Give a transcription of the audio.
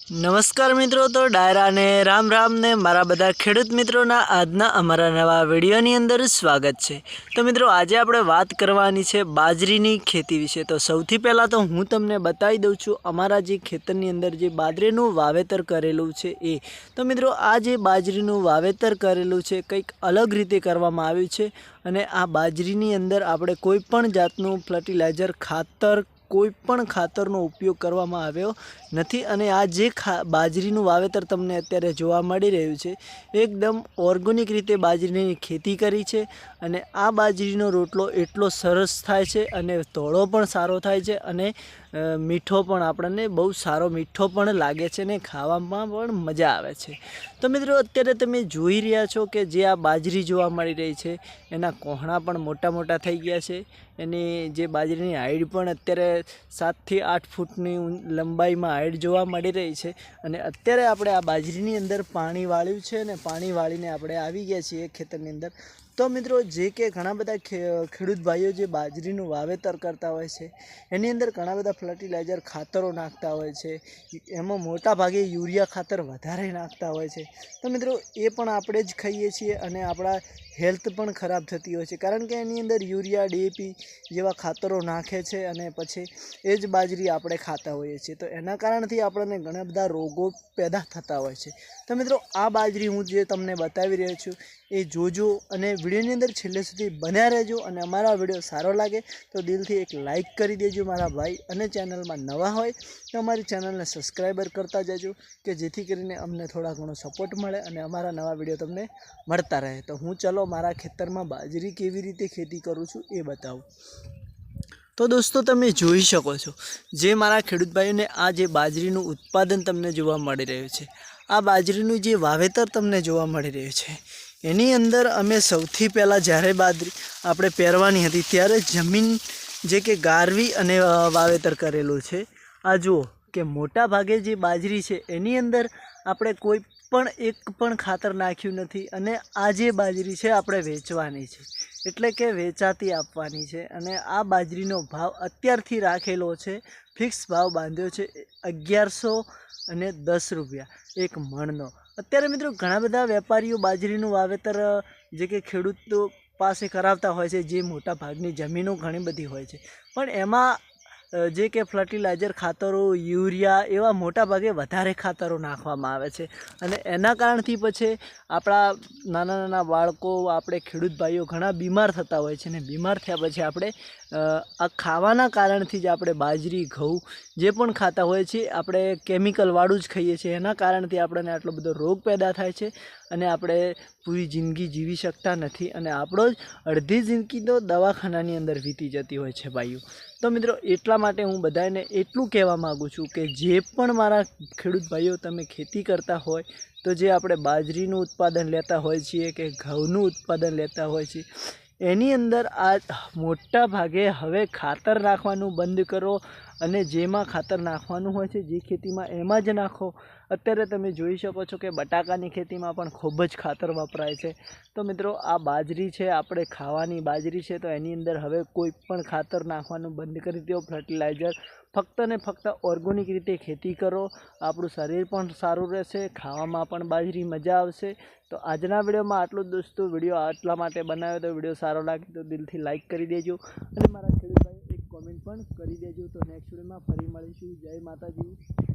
નમસ્કાર મિત્રો, તો ડાયરા ને રામ રામ ને મારા બધા ખેડૂત મિત્રોના આજના અમારા નવા વિડીયોની અંદર સ્વાગત છે। તો મિત્રો આજે આપણે વાત કરવાની છે બાજરીની ખેતી વિશે। તો સૌથી પહેલાં તો હું તમને બતાવી દઉં છું અમારા જે ખેતરની અંદર જે બાજરીનું વાવેતર કરેલું છે એ। તો મિત્રો આ જે બાજરીનું વાવેતર કરેલું છે કંઈક અલગ રીતે કરવામાં આવ્યું છે અને આ બાજરીની અંદર આપણે કોઈ પણ જાતનું ફર્ટિલાઇઝર ખાતર કોઈ પણ ખાતરનો ઉપયોગ કરવામાં આવ્યો નથી અને આ જે બાજરીનું વાવેતર તમને અત્યારે જોવા મળી રહ્યું છે એકદમ ઓર્ગેનિક રીતે બાજરીની ખેતી કરી છે અને આ બાજરીનો રોટલો એટલો સરસ થાય છે અને તોળો પણ સારો થાય છે અને મીઠો પણ આપણને બહુ સારો મીઠો પણ લાગે છે ને ખાવામાં પણ મજા આવે છે। તો મિત્રો અત્યારે તમે જોઈ રહ્યા છો કે જે આ બાજરી જોવા મળી રહી છે એના કોહણા પણ મોટા મોટા થઈ ગયા છે। એની જે બાજરીની હાઈટ પણ અત્યારે 7 થી 8 ફૂટની લંબાઈમાં હાઈટ જોવા મળી રહી છે અને અત્યારે આપણે આ બાજરીની અંદર પાણી વાળ્યું છે ને પાણી વાળીને આપણે આવી ગયા છીએ ખેતરની અંદર। તો મિત્રો જે કે ઘણા બધા ખેડૂત ભાઈઓ જે બાજરીનું વાવેતર કરતા હોય છે એની અંદર ઘણા બધા ફર્ટિલાઇઝર ખાતરો નાખતા હોય છે, એમાં મોટા ભાગે યુરિયા ખાતર વધારે નાખતા હોય છે। તો મિત્રો એ પણ આપણે જ ખાઈએ છીએ અને આપણા હેલ્થ પણ ખરાબ થતી હોય છે કારણ કે એની અંદર યુરિયા DAP જેવા ખાતરો નાખે છે અને પછી એ જ બાજરી આપણે ખાતા હોઈએ છીએ તો એના કારણથી આપણને ઘણા બધા રોગો પેદા થતા હોય છે। તો મિત્રો આ બાજરી હું જે તમને બતાવી રહ્યો છું એ જોજો અને વિડીયોની અંદર છેલ્લે સુધી બન્યા રહેજો અને અમારા વિડીયો સારો લાગે તો દિલથી એક લાઇક કરી દેજો મારા ભાઈ અને ચેનલમાં નવા હોય તો અમારી ચેનલને સબસ્ક્રાઈબર કરતા જજો કે જેથી કરીને અમને થોડા ઘણો સપોર્ટ મળે અને અમારા નવા વિડીયો તમને મળતા રહે। તો હું ચલો મારા ખેતરમાં બાજરી કેવી રીતે ખેતી કરું છું એ બતાવું। તો દોસ્તો તમે જોઈ શકો છો જે મારા ખેડૂત ભાઈઓને આ જે બાજરીનું ઉત્પાદન તમને જોવા મળી રહ્યું છે, આ બાજરીનું જે વાવેતર તમને જોવા મળી રહ્યું છે એની અંદર અમે સૌથી પહેલાં જ્યારે બાજરી આપણે પહેરવાની હતી ત્યારે જમીન જે કે ગારવી અને વાવેતર કરેલું છે। આ જુઓ કે મોટા ભાગે જે બાજરી છે એની અંદર આપણે કોઈ પણ એક પણ ખાતર નાખ્યું નથી અને આ જે બાજરી છે આપણે વેચવાની છે એટલે કે વેચાતી આપવાની છે અને આ બાજરીનો ભાવ અત્યારથી રાખેલો છે, ફિક્સ ભાવ બાંધ્યો છે 1110 રૂપિયા એક મણનો। અત્યારે મિત્રો ઘણા બધા વેપારીઓ બાજરીનું વાવેતર જે કે ખેડૂતો પાસે કરાવતા હોય છે જે મોટા ભાગની જમીનો ઘણી બધી હોય છે પણ એમાં જે કે ફર્ટિલાઇઝર ખાતરો યુરિયા એવા મોટા ભાગે વધારે ખાતરો નાખવામાં આવે છે અને એના કારણથી પછી આપણા નાના નાના બાળકો આપણે ખેડૂત ભાઈઓ ઘણા બીમાર થતા હોય છે ને બીમાર થયા પછી આપણે આ ખાવાના કારણથી જ આપણે બાજરી ઘઉં જે પણ ખાતા હોય છે આપણે કેમિકલવાળું જ ખાઈએ છીએ એના કારણથી આપણને આટલો બધો રોગ પેદા થાય છે અને આપણે પૂરી જિંદગી જીવી શકતા નથી અને આપણો જ અડધી જિંદગી તો દવાખાનાની અંદર વીતી જતી હોય છે ભાઈઓ। તો મિત્રો એટલા માટે હું બધાને એટલું કહેવા માગું છું કે જે પણ મારા ખેડૂત ભાઈઓ તમે ખેતી કરતા હોય તો જે આપણે બાજરીનું ઉત્પાદન લેતા હોય છીએ કે ઘઉંનું ઉત્પાદન લેતા હોય છીએ એની અંદર આ મોટા ભાગે હવે ખાતર નાખવાનું બંધ કરો અને જેમાં ખાતર નાખવાનું હોય છે જે ખેતીમાં એમાં જ નાખો। અત્યારે તમે જોઈ શકો છો કે બટાકાની ખેતીમાં પણ ખૂબ જ ખાતર વપરાય છે। તો મિત્રો આ બાજરી છે આપણે ખાવાની બાજરી છે તો એની અંદર હવે કોઈ પણ ખાતર નાખવાનું બંધ કરી દો, ફર્ટિલાઇઝર ફક્ત ને ફક્ત ઓર્ગેનિક રીતે ખેતી કરો, આપણું શરીર પણ સારું રહેશે, ખાવામાં પણ બાજરી મજા આવશે। તો આજના વિડીયોમાં આટલું દોસ્તો, વિડીયો આટલા માટે બનાવ્યો તો વિડીયો સારો લાગે તો દિલથી લાઇક કરી દેજો અને મારા ખેડૂત ભાઈ એક કોમેન્ટ પણ કરી દેજો। તો નેક્સ્ટ વિડીયોમાં ફરી મળીશું। જય માતાજી।